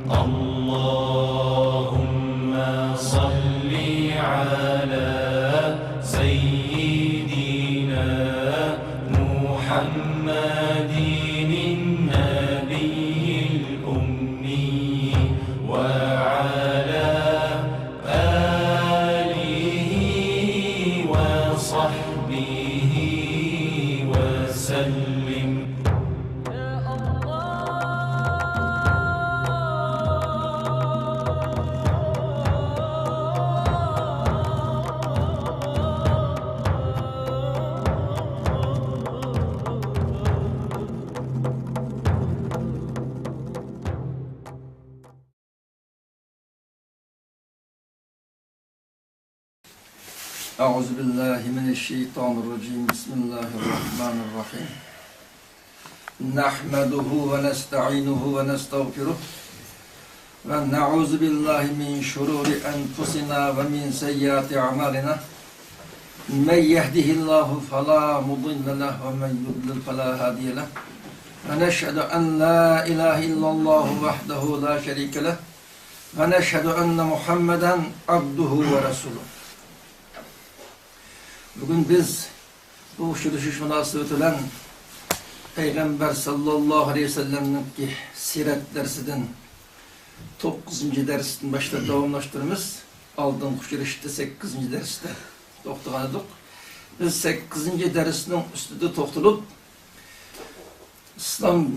اللهم صل على سيدنا محمد النبي الأمي وعلى آله وصحبه وسلم. أعوذ بالله من الشيطان الرجيم. بسم الله الرحمن الرحيم. نحمده ونستعينه ونستغفره ونعوذ بالله من شرور أنفسنا ومن سيئات أعمالنا. من يهده الله فلا مضل له ومن يضلل فلا هادي له. ونشهد أن لا إله إلا الله وحده لا شريك له. ونشهد أن محمدا عبده ورسوله. Bugün biz bu uçuruşuş münasebetiyle Peygamber sallallahu aleyhi ve sellem'in siret dersinden 9. dersinden başta devamlaştırımız. Aldığım uçuruşta 8. derste toxtağanıdıq. Biz 8. dersinin üstüde toxtulup İslam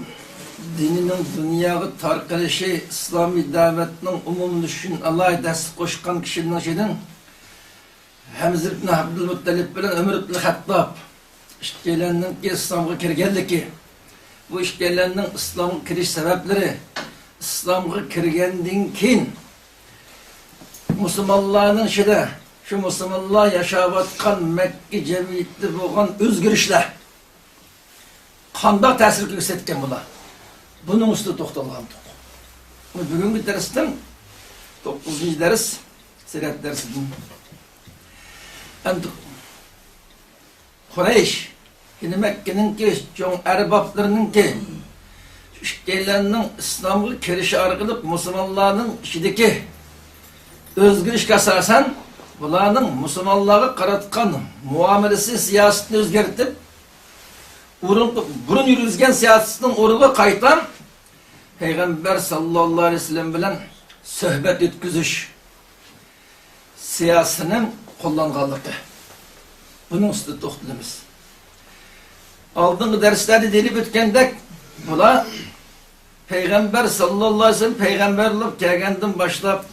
dininin dünyaya tarqalışı, İslami davetinin umumlüşün alay ders koşkan kişinin şeyden Hamza ibn Abdülmuttalib bilen Ömer ibn Hattab işgələrinin İslam'a kirgenliki, bu işgələrinin İslam'a kiriş sebepleri, İslam'a kirgendin kin, Müslümanların şu Müslümanlar yaşavatkan Mekke cemiyetli boğan özgürüşler, qandaq təsir göstərən bular. Bunun üstü toxtalğandı. Bugünkü dersten 9. ders, siret dersidir. Kureyş, Mekke'nin ki, çoğun erbaplarının ki, işgeylerinin İslam'ı kirişi argılıp Müslümanların işideki özgürlük kasasan, bunların Müslümanları karatkan muamelesi siyasetini özgertip, burun yürüzgen siyasetinin uğruna kayıtlan, Peygamber sallallahu aleyhi ve sellem bilen söhbet etküzüş siyasetinin kullanğanlığı. Bunun üstü toxtulumuz. Aldığın derslerde delip ötkendek, bula Peygamber sallallahu aleyhi ve sellem peygamberlik gelgenden başlap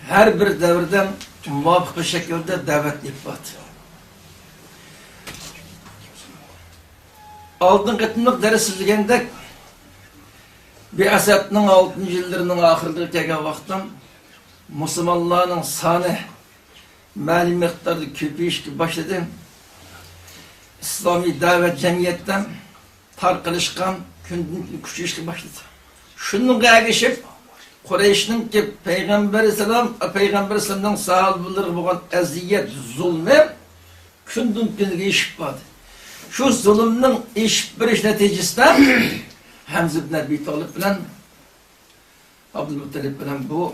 her bir devirden muvafık bir şekilde davet yapmadı. Aldığın kıtımlık ders izlegendek bir asatının 6. yıllarının ahırlığı gelgen vaktim Müslümanların sanı mali miktarda köpeyişki başladı. İslami davet cemiyetten tarqılışkan küçüğüşki başladı. Şunun geçip Kureyş'nin ki Peygamber Aleyhisselam'dan sahabeleri bulan eziyet, zulmü kündün günüge işip vardı. Şu zulümün iş bir iş neticesinde Hamza ibn Abi Talib bilen Abdülmuttalib bilen bu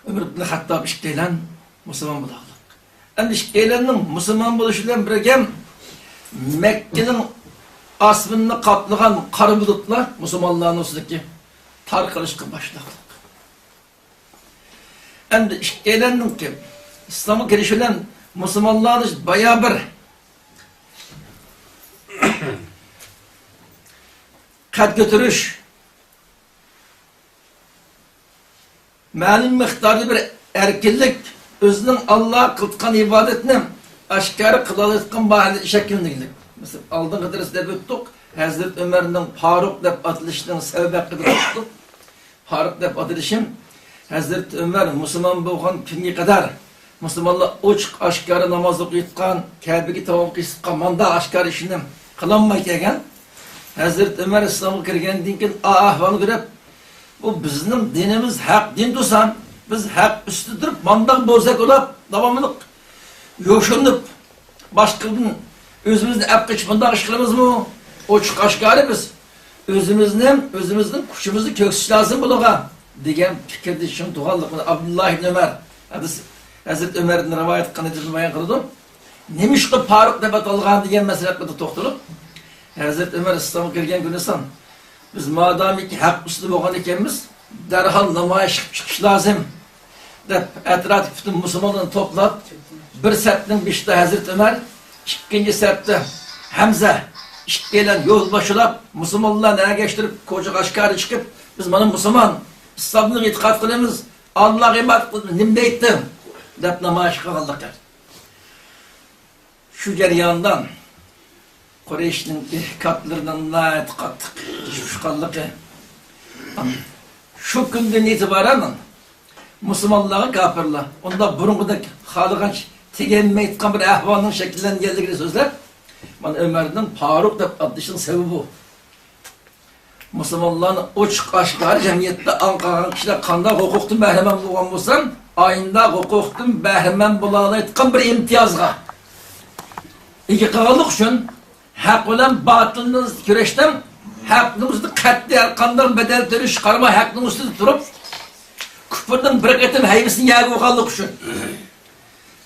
Ömer ibn Hattab işgeylen Müslüman bulağılık. Yani işgeylenin Müslüman buluşuyla birgem Mekke'nin asmını kaplayan karı bulutlar Müslümanların üstündeki tarqılışkı başladık. Yani işgeylenin ki İslam'a girişiyle Müslümanların bayağı bir kat götürüş malum miktarda bir erkinlik özünün Allah'a kıltkan ibadetini aşkarı kılalıtkan bahane şeklindelik. Mesela aldığın kadar de büttuk. Hazreti Ömer'in Faruk dep atılışının sebebi hakkında tuttuk. Faruk dep atılışın Hazreti Ömer Müslüman boğan günge kadar Müslümanlar uç aşkarı namaz okuyutkan, Kabe'yi tavaf kısıtkan, manda aşkarı işini kılanmayken Hazreti Ömer İslam'a kirgendiğin ki ahvanı görüp bu bizim dinimiz hak din tutan, biz hak üstüdür, mandak bozak olap, devamlılık yoşunup, başkının özümüzde hep kıçmında aşkılımız mı? O aşkarı biz. özümüzün kuşumuzu köksüş lazım buluğa degan fikrdi şun tuğanlıqını Abdullah ibn Ömer Hazreti Ömer'in rivayet qanıtını bayan qildim. Nemişqi Faruk deb atalgan degan masala haqida to'xtalib, Hazreti Ömer İslamga kirgan kunisan biz madamiki haq ustida bo'lgan ekanmiz, darhol namoyish qilib chiqish lozim deb atrofdagi butun musulmonlarni to'plab bir satning beshida Hazreti Ömer, ikkinchi satda Hamza ikkilan yo'l boshlab musulmonlarni ergashtirib ko'cha Qashqari chiqib biz mana musulmon islomni e'tiqod qilamiz, Allohga ibodat qilamiz, nima deydi deb namoyish qilganlar. Şu jarayondan Qurayshning ehtikotlaridan qattiq tushqanligi shu kundan e'tiboran musulmonlarga kafirlar unda burung'idek xohlagan teganmay aytgan bir ahvolning shakllanganligini so'zlab mana Ömer'ning Faruk deb atishning sababi bu. Musulmonlarni ochiq oshkor jamiyatda anqagan kishilar qanday huquqdan bahramand bo'lgan bo'lsa, oyinda huquqdan bahramand bo'la oladigan bir imtiyozga İki qağılık üçün haq bilan batılni kurashdan haqning ustida qat'iy qanday bedel törish qarama haqning ustida turib kufrning bir qatim haybisini yagib olganlik üçün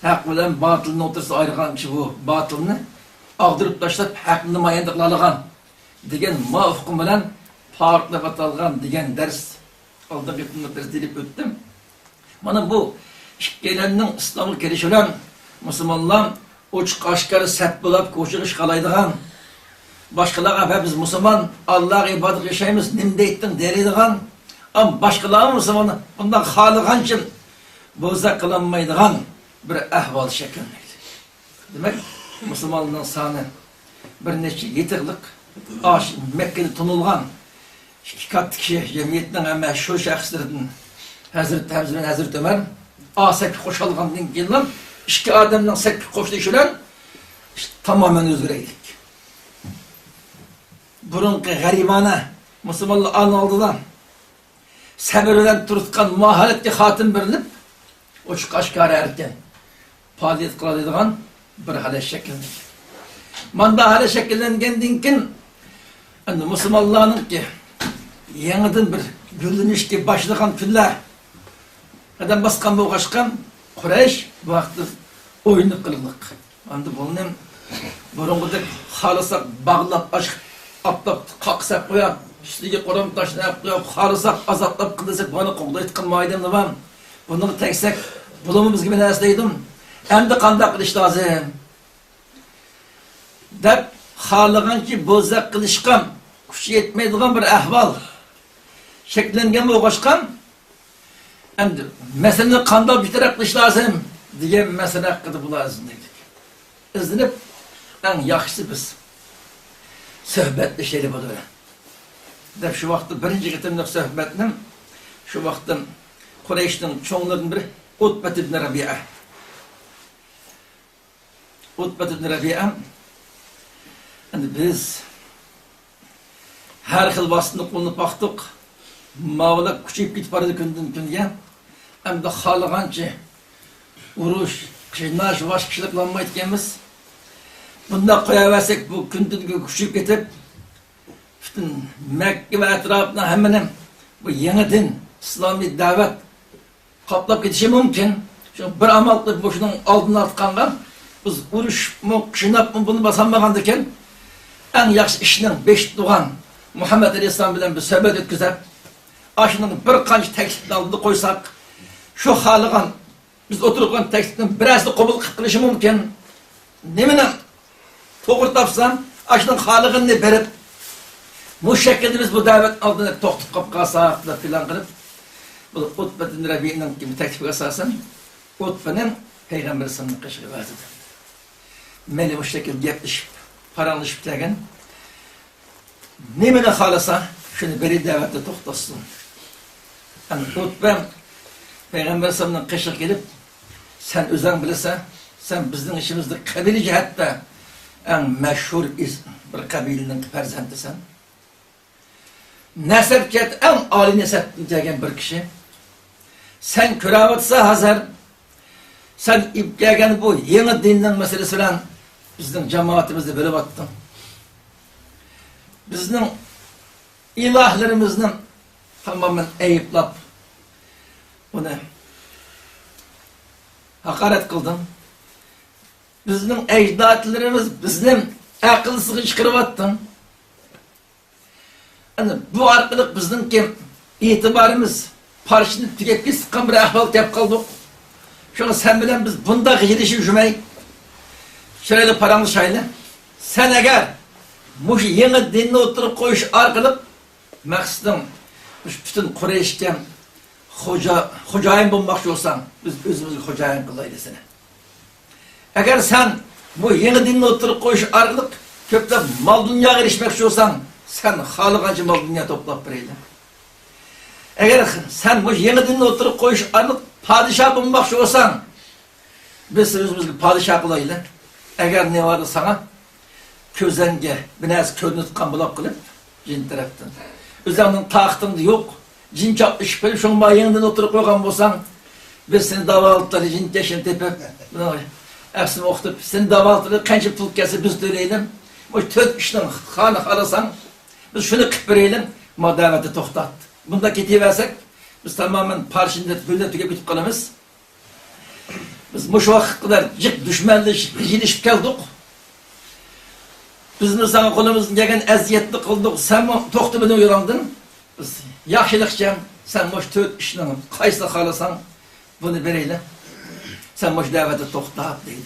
haq bilan batılni o'tirsa ayirgan kishi bu batılni ag'dirib tashlab haqni namoyon qiladigan degan mavqum bilan Faruk deb atalgan degan dars oldingi dars delib o'tdim. Mana bu ikkilanning islomga kirishi bilan musulmonlar uçuk aşkarı sert bulup koşuş kalaydıgan başkalarına biz Müslüman Allah'a ibadet yaşayımız nimde ettin deriydigan ama başkalarına Müslüman bundan halıgan için bozak kılanmaydıgan bir ahval şekilliydi. Demek Müslümanlığın sanı bir neçe yetirlik Mekke'de tunulgan iki kat kişi cemiyetinden ama şu şahslardan Hazreti Ömer asek koşalgandan gelen İki adamdan sekki koşuşulan tamamen özgüreydik. Burunki garibana Müslümanlığı aldıdan sabırdan turutkan mahaletli hatim birilip uçuk aşkara erken faaliyet kıladıgan bir hale şekillendik. Manda hale şekillengendiğin kin Müslümanlığının ki yeniden bir gülünüşki başlayan küller adam baskan bu kaşkan Quraysh vaqtda oyunu qildik. Endi buni burunqidek xalisak bağlab aşıq atlab qaqsaq qo'yib, ustiga qo'ram tashlab qo'yib, xalisak azoblab qilsak, buni qo'g'dayotgan maydonni ham buni teksak, bulimi bizga bir narsa deydim. Endi qanday qilish lozim? Deb xoliganki bo'zaq qilishgan, kuchi yetmaydigan bir ahvol shakllangan bo'lgan endi mesele qanday bitirib qilish lozim degan masala haqida bular izinib eng yaxshisi biz suhbatlashaylik bo'ladi deb shu vaqtda birinchi qitimliq suhbatni shu vaqtdan Qurayshning cho'nglaridan biri Utbat ibn Rabi'a endi biz har xil vositani qo'llanib baqdik mavlab kuchayib ketib boradi kundan kunga endi xohlagancha urush qiynash bosh kishilar qilolmaydi ekanmiz. Bunda qo'yaversak bu kundan kunga kuchayib ketib butun Makka va atrofini hammani bu yangidan islomiy da'vat qoplab ketishi mumkin. Shu bir amal qilib bo'shining oldini olgangan biz urushmi qiyinabmi buni bosolmagan ekan eng yaxshi ishning 5 tug'an Muhammad alayhissalom bilan bir suhbat o'tkazib aşının bir qancha teklifni oldida qo'ysak, shu xoligan biz o'tirgan teklifni birasini qabul qilishi mumkin. Nimani to'g'ri topsam, aşının xolig'ini berib, bu shaklda biz bu da'vat oldida to'xtab qolib qolsak deb plan qilib, bu Utbat ibn Rabi'ning gibi taklifiga asosan Utbaning payg'ambar sallallohu alayhi vasallamga va'zida. Meni bu shaklda gaplashib, paranglashib kelgan. Nimani xolasa, shuni beri da'vatda to'xtasin. Utbam Peygamber sallallahu aleyhi ve sellem gelip sen özen bilirsen sen bizden işimizde kabili cihatta en meşhur bir kabilenin perzentisin. Nesepket en âli nesep diyeceğin bir kişi. Sen küravatsa hazır sen ipkegen bu yeni dinin meselesi bilen bizden cemaatimizde böyle battın. Bizden ilahlarımızın tamamen eyüplap onu hakaret kıldın. Bizim ecdatlarımız bizim akılsız çıkarıvattın. Yani bu arkalık bizim ki itibarımız parçını tüketip sıkan bir ahval tep kaldık. Şunu sen bilen biz bunda gidişi cümey şöyle paramız şaylı. Sen eğer bu yeni dinle oturup koyuş arkalık maksıdım bütün Kureyş'ken hocayın bulmakçı olsan biz özümüzü hocayın kılaydı seni. Eğer sen bu yeni dinle oturup koyuş arkalık köpte mal dünya girişmekçi olsan sen halıkancı mal dünya toplap bireydin. Eğer sen bu yeni dinle oturup koyuş arkalık padişah bulmakçı olsan biz özümüzü padişah kılaydı. Eğer ne vardı sana közenge biraz könlü tutkan bulak kılıp cin taraftan. Üzerinin tahtında yok. Cin çaplı şüpheli şunun bayığından oturup koygan bolsan biz seni davalıkları cin teşin tepep hepsini okutup seni davalıkları kançıp tulup kese biz döreylim. O tört işten kanı arasan biz şunu kıpıreylim ma daveti toxtat. Bunda ketiversek biz tamamen parşinde böyle tükepitip kalamız. Biz bu şu vakit kadar cık düşmanlı gidişip geldik. Bizim sana kolumuzun gelen eziyetli kıldık. Sen mi toxtumunu uyarandın? Biz yaxşılıkça sen boş tört işini kaysa kalasan bunu bereyle. Sen boş daveti toxtat deydi.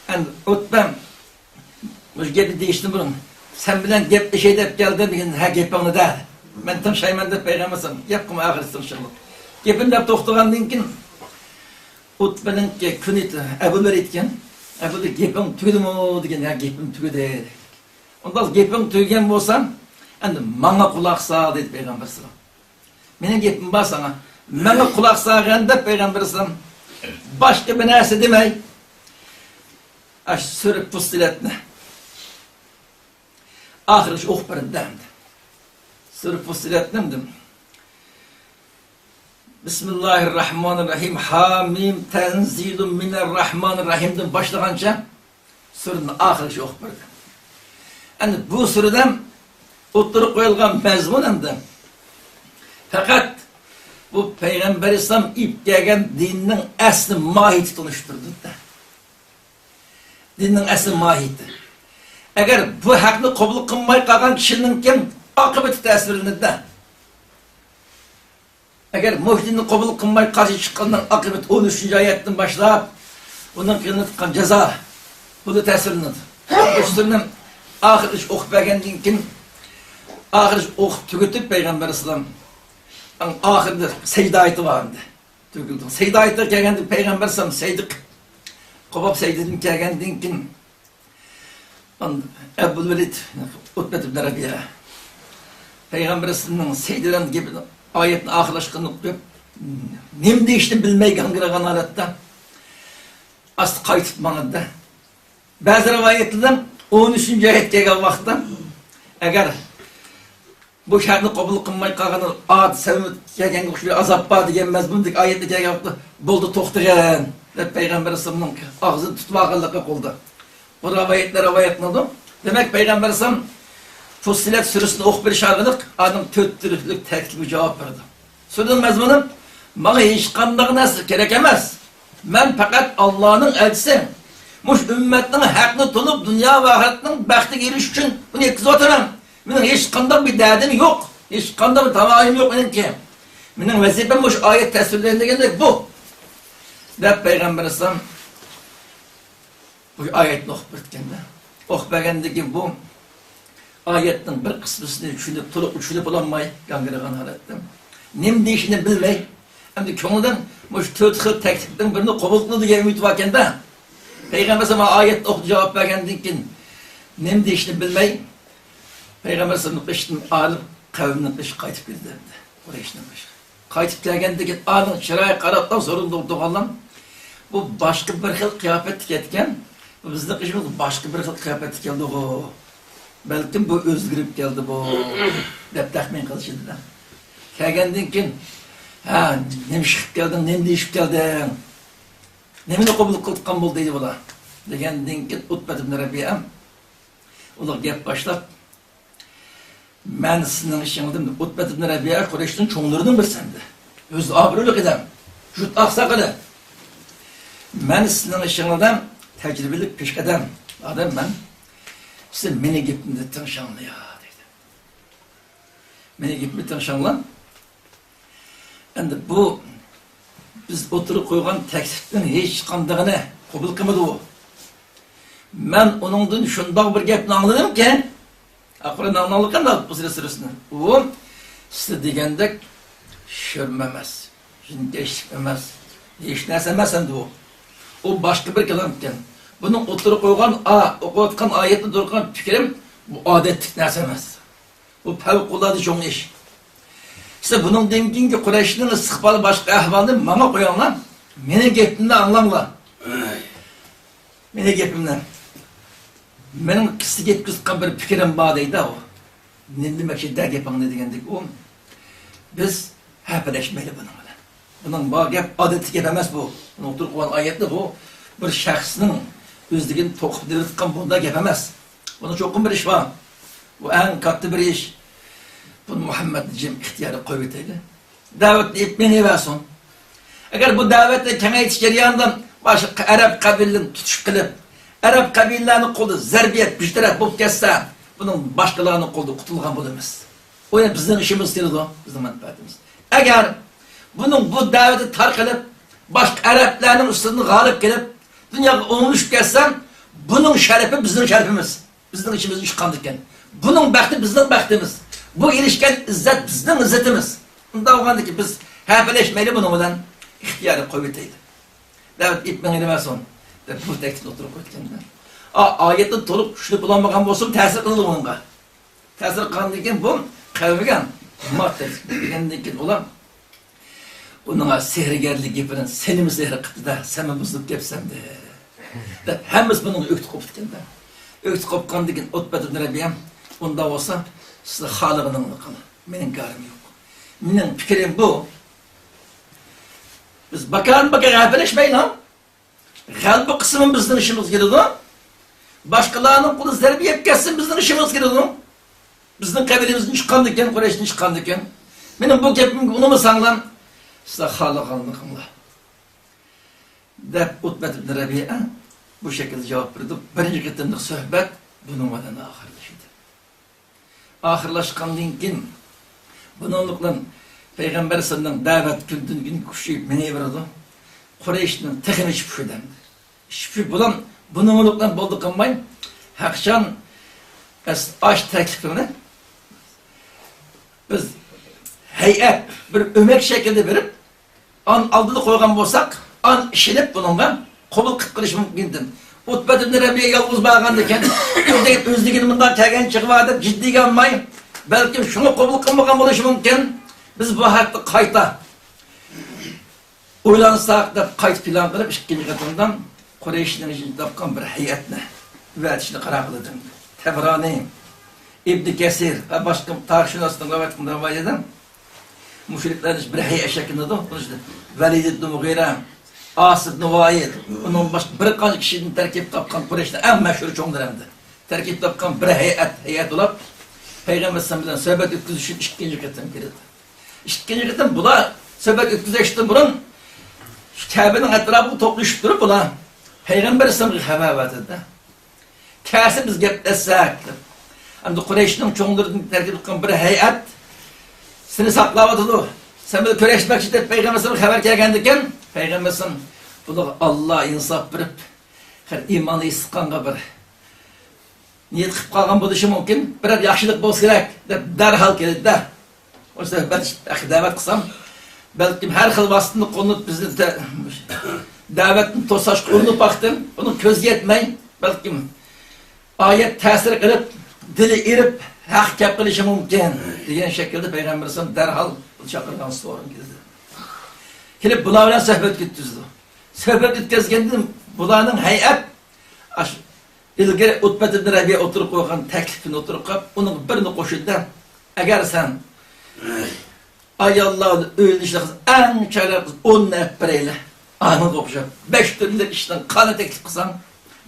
Yani Utbem bu gibi değişti bunun. Sen bilen gep şey deyip geldin bir gün ha gepini der. Ben tam Şeyman'da peygambersem yapkım ağırsın inşallah. Gepini de toxtuğandın ki Utbe'nin ki küneti Ebu Beritken Ebu da gepim tüydü mü degen ya gepim tüydü. Ondan gepim tüygen bolsam endi bana kulak sağ dedi Peygamber sallam. Menin gepim var sana. Bana kulak sağganda Peygamber sallam başka bir narsa demey. Aş sürüp Fussiletne. Ahiriş okbarın demdi. Sürüp Fussiletne dedim. Bismillahirrahmanirrahim. Hamim tenzilun minerrahmanirrahim'den başlaganca sürünün ahirişi okbardı. Yani bu sürüden oturup koyulgan mezmunundan fakat bu Peygamber İslam ipkegen dininin asli mahiyeti tanıştırdı da. Dininin asli mahiyeti. Eğer bu hakkını kabul kılmay kalgan kişinin kim akıbeti tesirini de. Eğer muhdini kabul kılmay karşı çıkandan akıbet 13. ayetten başlayıp onun kıyını tıkan ceza bunu tesirini de. Üstünden ahir iş okup beğendiğin kim ahir iş okup tüketip Peygamber İslam ahirde secde ayeti vardı. Tüküldüm. Secde ayeti geldi Peygamber İslam seydik. Kobab seydedim geldiğin kim Ebu Velid Utbet ibn Rabi'a Peygamber İslam'ın seydelen gibi ayetin ahirlaşkını okuyup nem değişti bilmeyi gangıragan alatta aslı kayıtmanında bazı rivayetlerden 13. ayet gelgen vaxtda eğer bu şartını kabul kılmay kalganı ad sevmet gelgen kuşluyor azap bağ degen mezmundik ayetli gelgen vaxtda boldu toxtugen ve Peygamber İslam'ın ağzını tutmağılıqı oldu. Bu rivayetler ne oldu? Demek Peygamber İslam Fussilet sürüsünü okup bir şarkılık adam töttürüklük teklifi cevap verdi. Sürünün mezmunum bana hiç kandığınız gerekemez. Ben fakat Allah'ın elçisi. Muş ümmetinin hakkını tutup dünya ve ahiretinin bahtı giriş için bunu yetkisi oturam. Benim hiç kandak bir derdim yok. Hiç kandak bir tamamen yok benim ki. Benim vazifem muş ayet tesirlerinde geldik bu. Ve Peygamber İslam bu ayetini okup bitkende. Okup beğendiki bu ayetin bir kısmısını düşünüp olanmayı gangıragan halettim. Nem deyişini bilmey. Hem de köngülden muş tört xil tekliften birini kabul kıldı diye ümit varken de Peygamber sana ayet okup cevap vergendin ki nem deyişini bilmey. Peygamber sana kıştın alıp kavminin kışı kaytıp girdi. Kureyş'nin kışı. Kaytıp gelgendi ki alın şiraya karattan sorun oldu Allah'ım. Bu başka bir xil kıyafet tüketken bizde kışımız başka bir xil kıyafet geldi o. Belki bu özgürüp geldi bu. Dep tahmin kılışıydı da. Kelgendin ki ha nem çıkıp geldin, nem deyişip geldin. Nemini kabul kıldıkkan bol deydi bula. Degendin ki Utbet ibn Rabi'a. Olar gep başlap. Ben sizin işinizden Utbet ibn Rabi'a Kureyş'in çoğunlarından bir sende. Öz abrülük edem. Jut aksakalı. Ben sizin işinizden tecrübelik peşkeden adam ben. Siz beni gitmedi tanışanlı ya dedi. Beni gitmedi tanışanlı. Endi bu biz oturup koygan tekliften hiç kandığını kabul kılmadı o. Ben onundan şundan bir gepni anladım ki Kur'an anlalıkan da bu sırasını. O size degendek şörmemez. Şimdi geçmemez. Hiç neyse emez o. O başka bir kelam iken. Bunun oturup koygan, okuyatkan ayetini dururken fikrim bu adetlik neyse emez. Bu fevkulade çoğun iş. İşte bunun demişkin ki Kureyş'in ısıkbalı başka ahvalını bana koyanlar, benim gepimden anlamlar. Benim gepimden. Benim kısı gep kıskan bir fikrim bağdaydı o. Ne demek şey der gepan ne degendik o. Biz hepeleşmeli bununla. Bunun bağ gep adeti gepemez bu. Bunun oturup olan ayette bu. Bir şahsının özlüğünü tokup diriltkan bunda gepemez. Bunun çok bir iş var. Bu en katlı bir iş. Bunu Muhammed'cim ihtiyarı koyuteyle. Davetli ipmeni versin. Eğer bu davetle kene yetişkeriyandan başka Arap kabilenin tutuş kılıp, Arap kabilelerinin kolu zerbiyet, güçlere bulup kesse, bunun başkalarının kolu kutulgan bulunmaz. O yüzden bizim işimiz değil o, bizim menfaatimiz. Eğer bunun bu daveti tark edip, başka Araplarının üstünde galip gelip, dünyada olmuş kessem, bunun şerefi bizim şerefimiz. Bizim işimiz iş kandıkken. Bunun bekti bizim bektimiz. Bu ilişken izzet bizim izzetimiz. Bunda olgandı ki biz hepeleşmeli bununla ihtiyarı koyutaydı. Davet ipmeni versin. Bu tekstil oturup koyutkenler. Ayette tolup şunu bulanmagan olsun tesir kıldı bununla. Tesir kılındıyken bu kavmigen madde degendiyken olan bununla sehrigerlik yapının seni mi sehri kıttı da sen mi buzluk yapsam de. Hemiz bununla öktü koputken de. Öktü kopkandıyken Utbet ibn Rabi'm bunda olsa size Halık'ın lıkını. Benim karım yok. Benim fikrim bu. Biz bakalım hepeleşmeyin ha. Kalbi kısmın bizden işimiz geliyor. Başkalarının kulu zerbiyet kessin bizden işimiz geliyor. Bizden kabilemizin çıkandıkken, Kureyş'in çıkandıkken. Benim bu kepim onu mu sanlan? Size Halık'ın lıkını. Dep Utbet ibn Rabi'a bu şekilde cevap verdi. Birinci gittiğimde sohbet bununla ahırlaşıydı. Ahırlaşkandan kim? Bununla Peygamber sallallahu davet gündün gün kuşuyup mene verdi. Kureyş'in tekini şüpheden. Şüphe bulan bununla buldu kalmayın. Hakşan aş teklifini biz heyet bir ömek şekilde verip aldığı koygan olsak an işlenip bununla kabul kılış mümkündür. Utbet ibn Rabi'a yalnız bağlandıyken özlüğünü bundan kelgen çıkıp ciddi almayın. Belki şunu kabul kılmagan oluşu mümkün. Biz bu hayatta kayta uylansak da kayıt plan kılıp ikinci katından Kureyş'in için tapkan bir heyetine ve işini karar kıldım. Tebrani, İbn Kesir ve başka tarihşünasından gavetinde var edem. Müşriklerin bir heyet şeklinde de Velid ibn Mughira, As ibn Vaid, onun başka bir kaç kişinin terkip tapkan Kureyş'te en meşhur çoğunlarımdı. Terkip tapkan bir heyet olup Peygamber sallallahu sohbet ötküzüşün ikinci katım girdi. İkinci katım bula sohbet ötküzüştü bunun Kabe'nin etrafı toplayıp durup bula Peygamber sallallahu haber verdi. Kâsi biz geplesek. Hem de Kureyş'in çoğunlarının terkip tapkan bir heyet seni saklavadılar. Sen böyle köreşmek için Peygamber sallallahu haber gelgendikken Peygamber sallallahu bula Allah insaf verip her imanı sıkkan bir niyet kılıp kalgan buluşu mümkün. Birer yaxşılık bolsa gerek deb derhal keledi de. Oysa ben davet kılsam belki her xil vastını konup bizni davetni tosaş konup baktım. Onun köz yetmey belki ayet tesir kılıp dili irip hak gap qilishi mümkün degan şekilde Peygamber sallallahu derhal chaqirgan so'rin keldi. Kelib bular bilan suhbat ketkizdi. Suhbat ketkazgandan bularning hay'at ilgari Utbet ibn Rabi'a oturup koygan teklifini oturup koyup onun birini koşulda eğer sen ay Allah'ın öldüğünde en çare 10 nepreyle anı kopuşup 5 türlü işten kanı teklif kılsan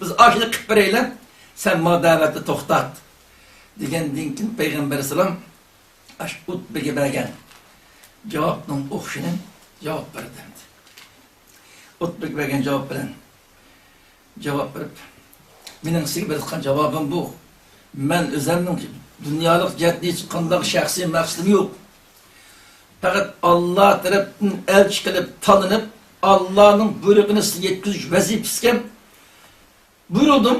biz aşını kıp vereyle sen ma daveti toktat Degenden keyin Peygamber sallam aş Utbe'ge bergen cevapның o'xshinin javob berdi. Utbe'ge bergen javob bilan javob berib, mening sizga bergan javobim bu. Men o'zimning dunyolik jihatdan hech qanday shaxsiy maqsadim yo'q. Faqat Alloh tarafdan elchi qilib tanınıp Allah'ın buyrug'ini sizga yetkazish vazifasiga buyurdim.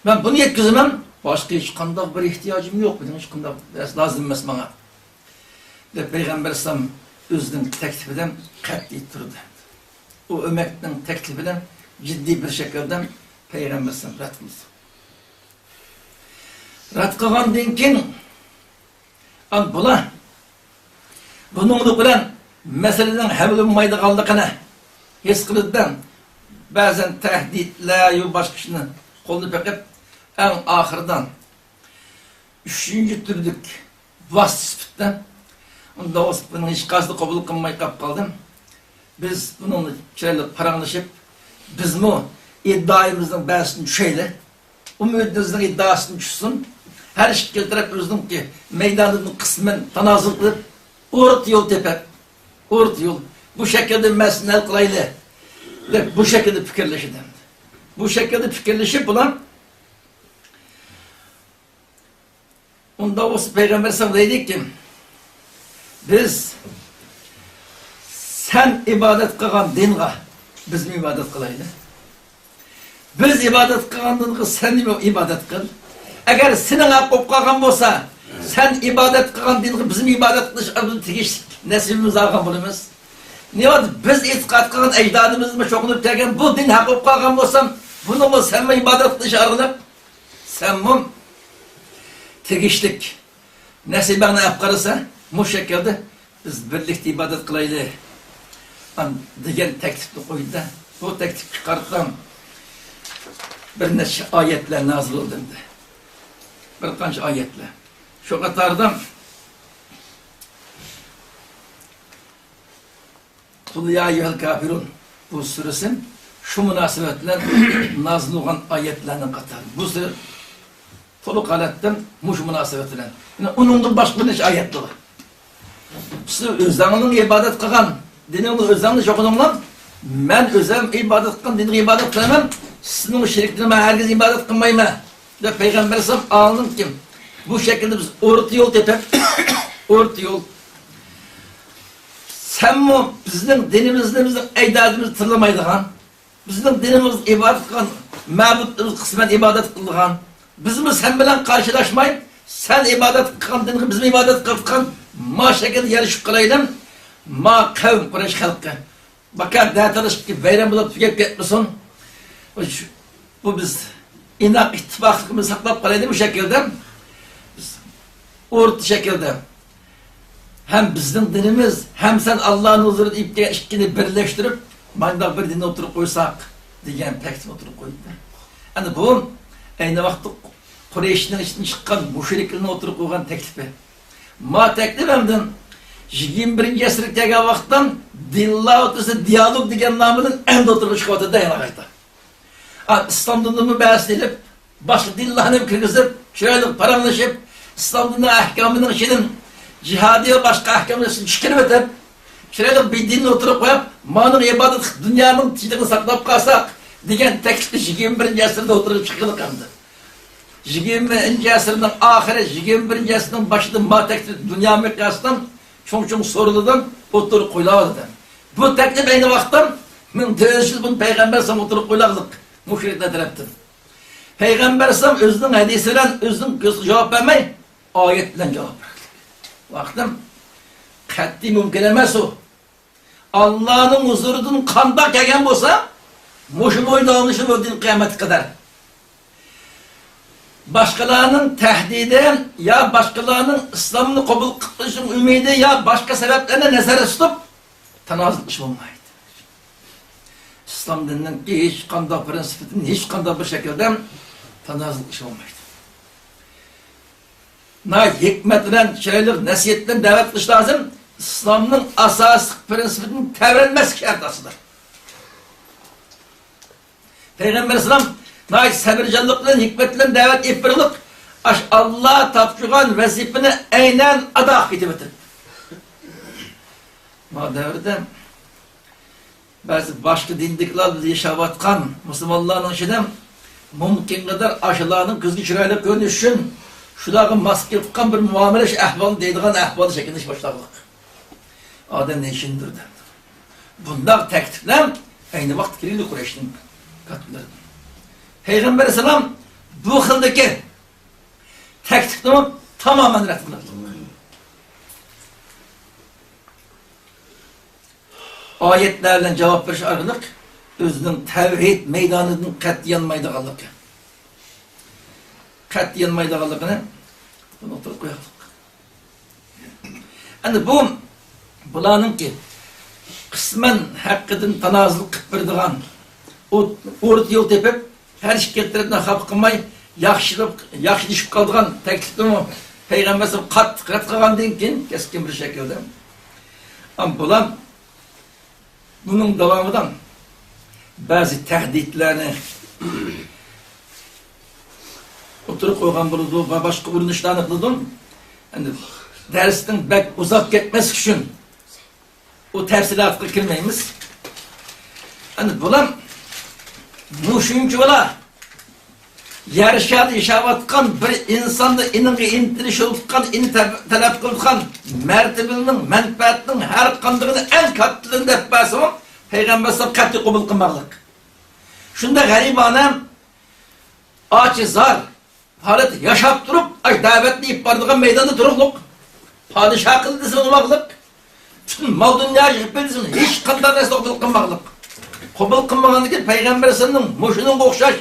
Ben bunu yetkazamam. Başka hech qanday bir ehtiyojim yo'q. Benim hech qanday lazım emas menga. Deb Peygamber sallam o'zining taklifidan qat'iy turdi. O ömekning taklifidan ciddi bir şekilde Peygamber sallam rad qildi. Rad qilgandan keyin bular buning bilan masalaning hal bo'lmaydiganligini his qildidan ba'zan tahdidlar yo boshqa ishni qo'lni paqib en ahırdan üçüncü türlük vasıfta onda bunun hiç kazdı kabul kılmayı kaldım. Biz bununla çileyle paranlaşıp biz mi iddiamızdan bazısını düşeyle o müddetimizden iddiasını düşsün her şekilde taraf özüm ki meydanının kısmen tanazıl kılıp orta yol teper orta yol bu şekilde mesnel kılayla ve bu şekilde fikirleşip bu şekilde fikirleşip bulan onda o Peygamber sallallahu aleyhi ve sellem biz sen ibadet kılan dinga biz mi ibadet kılaylı? Biz ibadet kılan dinga sen mi ibadet kıl? Eğer senin hakkı kılan olsa sen ibadet kılan dinga bizim ibadet kılış tegiş nesibimiz algan bulunmaz. Ne var? Biz itikat kılan ecdadımız mı çokunup derken bu din hakkı kılan olsam bunu mu sen mi ibadet kılış arınıp sen mi tegişlik nesibana yapkarırsa bu şekilde biz birlikte ibadet kılaylı degan teklifni koydu. Bu teklif çıkartılan bir neçe ayetler nazil oldu. Bir kanç ayetler. Şu katardan Kul ya eyyuhel kafirun bu suresin şu münasebetle nazil olan ayetlerinin katarı. Bu sure Toluk aletten muş münasebetiyle. Yani onun başka bir ayetli var. Siz özlerinin ibadet kılan, dinin özlerinin çokununla, ben özlerim ibadet kılan, dinin ibadet kılamam, sizin o şirklerime herkes ibadet kılmayayım. Ve Peygamber sallam anladım ki, bu şekilde biz orta yol tepek, orta yol. Sen mi bizim dinimizde bizim ecdadımızı tırlamaydıgan, bizim dinimiz ibadet kılan, mabutlarımız kısmen ibadet kıldıgan, biz mi sen bilen karşılaşmayıp sen ibadet kıldın, bizim ibadet kıldık, ma şekilde yarışıp kılaydım, ma kavm Kureyş halkı. Bakar dağıtılış ki bayram bulup tükep gitmesin. Bu biz inak ittifakımızı saklap kılaydı bu şekilde. Biz orta şekilde hem bizim dinimiz hem sen Allah'ın huzurunda ipte işkini birleştirip mandak bir dinle oturup koysak diyen tekstim oturup koydu. Yani bu aynı vakti Kureyş'in içinden çıkan müşriklerine oturup koygan teklifi. Ma teklifimden 21. asırdagi vaqtdan dinlar o'rtasida diyalog degan nomidan endi oturup chiqyapti dayanaqayda. İslam dinini bahs edip, başka dinlarni kirgizib, chiroyli paranglashib, İslam dini ahkomining ichidan jihadiy başka ahkomlarni chiqarib o'tib, chiroyli bir dinni oturup qo'yib, mana ibodat dunyoning tinchligini saqlab qolsak degan taklifni 21. asrda o'tirib chiqilib qoldi. 20. asrning oxiri, 21. asrning boshida ma taklif dunyo miqyosidan çoğun soruludan oturup koyuladı. Bu teklif aynı vaktim min tövsiz bunu Peygamber sam oturup koyuladık. Müşrikler taraftan. Peygamber sam özünün hadisiyle özünün cevap vermey ayetle cevap verdi. Vaktim kat'i mümkün emez o. Allah'ın huzurunun kanda kegen olsa muşun oynanışı ödün kıyamet kadar. Başkalarının tehdidi ya başkalarının İslam'ını kabul kılışın ümidi ya başka sebeplerine nezere tutup tanazılmış olmaydı. İslam dininin ki hiç kanda prensipinin hiç kanda bir şekilde tanazılmış olmaydı. Hikmetle, şeyler, nasiyetten davet kılış lazım. İslam'ın asas prensipinin tevrilmez şartasıdır. Peygamber sallam sabırcılıkla, hikmetle davet ettirilip Aş Allah tapşırgan vazifini aynen ada etibdir. Ma devrde bazı başka dindikler yaşavatkan Müslümanların içinde mümkün kadar aşılarının kızgı çırayla görünüşün şuların maske tutan bir muamele ahval deydiğin ahvalı şeklinde iş başlarlık. Adem ne işindir derdi. Bunlar teklifler aynı vakit kirili Kureyş'in katıları. Peygamber Aleyhisselam bu hildeki teklifleri tamamen reddedilir. Ayetlerle cevap veriş arkalık özünün tevhid meydanının katliyen maydagallık. Katliyen maydagallıkını bunu oturup koyalım. Yani bu bulanın ki kısmen hakkıdın tanazılık kıpırdıgan o orta yol tepip her şirketlerine hap kılmay yaxşılışıp kaldıgan teklifini Peygamber'sin kat kılgan deyin keskin bir şekilde. Ama bulan bunun devamından bazı tehditlerini oturup koygan bulundu ve başka ürünüşlerini kıldım. Yani dersin bek uzak gitmesi için o tefsilatı kirmeyimiz. Yani bulan muşuncu ola yarışadı yaşavatkan bir insanda inanı intiliş olutkan, ini talep kılutkan mertebenin, menfaatinin her kandığını en katlılığında yapması o Peygamber sallallahu katli kabul kılmaklık. Şunda garibanem ağaçı zar halet yaşap durup davetleyip bardığın meydanda durukluk padişah kıldısın olmaklık bütün mal dünya yıkıldısın hiç kandan nesli kabul kılmaklık. Kabul kılmaklık Peygamber sallallahu muşunun kokşaş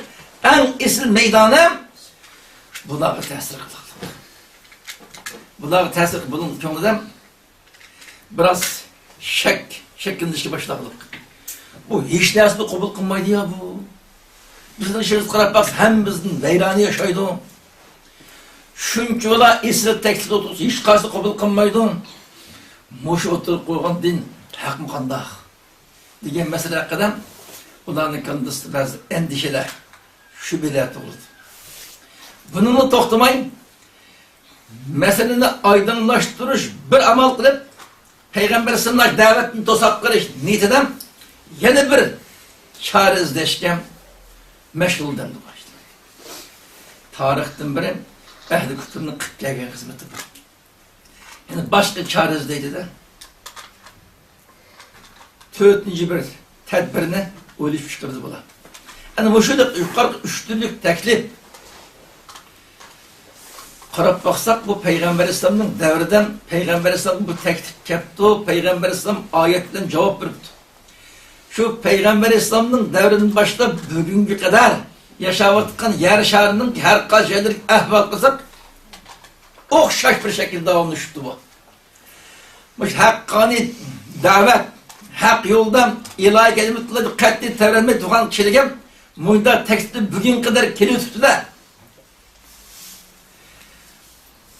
en isil meydanı bunlara tesir kılır. Bunlara tesir bunun çoğunluğunda biraz şeklinde işi başladık. Bu hiç dersini kabul kılmaydı ya bu. Bizden işimiz karab bak hem bizden veyrani yaşaydı. Çünkü ola isil tekstil otursa hiç karşı kabul kılmaydı. Moşu oturup koygan din hak mı kandak? Diyen mesele hakkında bunların kandısı bazı endişeler. Şüpheler oldu. Bununla toxtamayın, meseleni aydınlaştırış bir amal kılıp, Peygamber sallallahu davetini tosap kılış niyetinden yeni bir çare izleşken meşgulden başladı. Tarihten beri ehli kütürünün kıtlayan hizmeti var. Yani başka çare izleydi de 4. bir tedbirini öyle çıkardı bula. Yani bu şöyle yukarı üçlülük teklif karab baksak bu Peygamber İslam'ın devreden Peygamber İslam'ın bu teklif yaptı, Peygamber İslam ayetle cevap verdi. Şu Peygamber İslam'ın devrinin başta bugünkü kadar yaşavatkan yer şarının her kaç şeyler ehval kılsak okşaş bir şekilde devamlı şuttu bu. Bu hakkani davet, hak yoldan ilahi kelimetleri katli tevrelme tuğan kişiliğe Muyda teksti bugün kadar keli tuttular.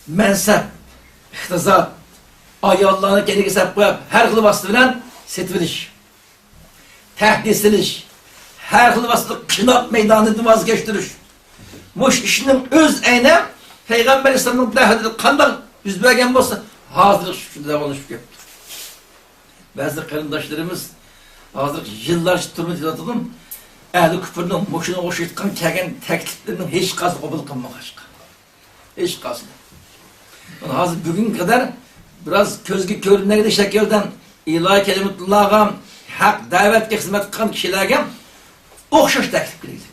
Mensep, ihtizat, ayallahını kendi hesap koyup her kılı bastı bilen setviliş, tehdisiliş, her kılı bastı kınap meydanını vazgeçtiriş. Muş işinin öz eyne Peygamber İslam'ın dehadili kandan yüz bölgen olsa hazır şu devalaşıp yaptı. Bazı karındaşlarımız hazır yıllar turmu dilatılım. Ehli küfürünün muşuna oşuyutkan kegen tekliflerinin hiç kazı kabul kılmamıştı. Hiç kazı. Yani hazır bugün kadar biraz közgü körünlerine şekilden ilahi kelimetullah'a hak davetke hizmet kılan kişilerge okşaş teklif edildik.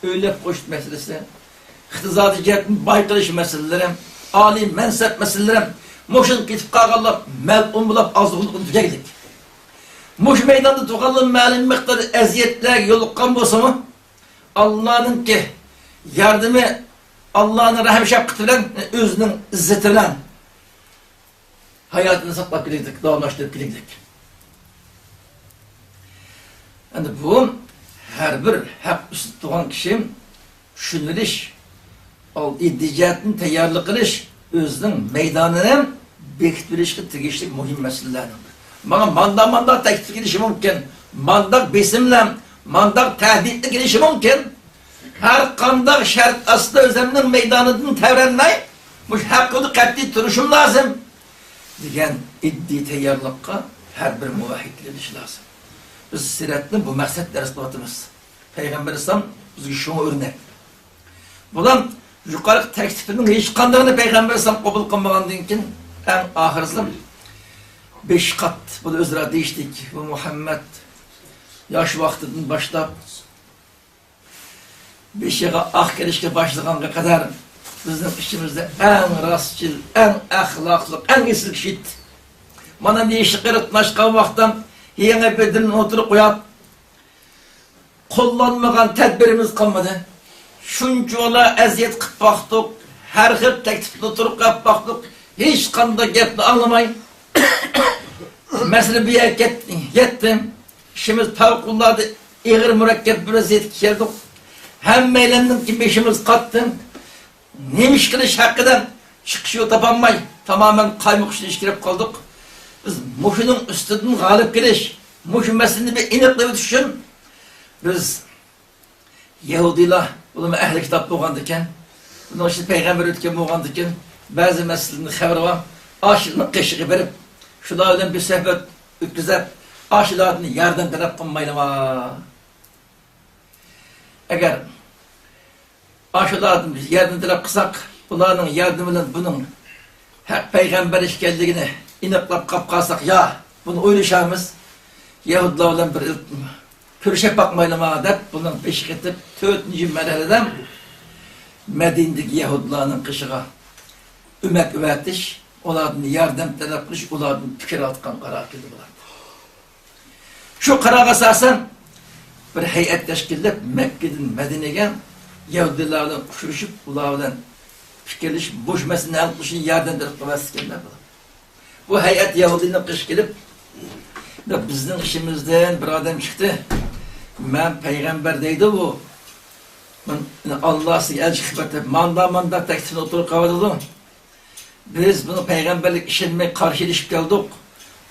Öyle koşut meselesi, ihtizat-ı cihetin baykırış meseleleri, âli mensep meseleleri, muşun gitip kalkanlar mel'un bulup azlıkını tüceklik. Muş meydanda tuğalın məlin miktarı eziyetler yolukkan bolsa mı? Allah'ın ki yardımı, Allah'ın rahim şefkati bilen, özünün izzeti bilen hayatını saklap bilirdik, davamlaştırıp bilirdik. Yani bu her bir hak üstü tuğan kişi şunuriş, iddicatını teyarlı kılış, özünün meydanını bektirişki tigişlik muhim meselelerdir. Bana mandak teklif girişi mümkün. Mandak besimle, mandak tehditli girişi mümkün. her kandak şart aslı özleminin meydanından tevrenmey, muş hakkını katli duruşum lazım. Diyen iddi teyyarlıkka her bir muvahhidleniş lazım. Biz siretinin bu məqsədlər isbatımız. Peygamber İslam bizge şunu örnek. Bulan yukarı tekstifinin hiç kandığını Peygamber İslam kabul kılmağından ki en ahırısı 5 kat bunu özra değiştik. Bu Muhammed yaş vaktinden başlayıp 5 yığa ah gelişke başlığına kadar bizim işimizde en rastçıl, en ahlaklı, en iyisi kişiydi. Bana bir işi kırıtlaşkan vaktan yine bedenin oturup koyup kullanmayan tedbirimiz kalmadı. Şunca ola eziyet kıp baktık, her hır teklifle oturup kıp baktık, hiç kanda gepli anlamayın. Mesela bir yer gittim, işimiz fevkulladı, İğir mürekkep bir eziyet geçirdik. Hem eğlendim ki işimiz kattım. Neymiş kılıç hakkıdan çıkışı tapanmay, tamamen kaymukşun işkirip kaldık. Biz muşunun üstünden galip geliş, muşun meselini bir inikle düşün. Biz Yahudiler, bunun ehli kitap boğandıkken, bunun işte peygamber ötken boğandıkken, bazı meselini haber var, aşırının kışığı verip, şulardan bir sohbet ötküzep, aşılarını yardım taraf kılmayla var. Eğer aşılarını yardım taraf kısak, bunların yardımıyla bunun peygamber işgelliğini iniklap kapkasak, ya bunu oynayacağımız Yahudilerle bir körüşe bakmayla var deyip, bunun peşik etip, 4. merhaleden Medine'deki Yahudilerin kışığa ümek üvetiş, onların yardım talep kılış, onların fikir atkan karar kıldı bular. Şu karar asasen bir heyet teşkillep Mekke'den Medine'ye Yahudilerle uçuruşup, onlarla fikirliş, boş meselini alıp kılışın yardım talep kılmasıkenler bular. Bu heyet Yahudi'nin kış gelip, bizden işimizden bir adam çıktı. Ben peygamber deydi bu. Allah size elçi hikmeti, manda tekstil oturup kavadadım. Biz bunu peygamberlik işinmeye karşı ilişip geldik.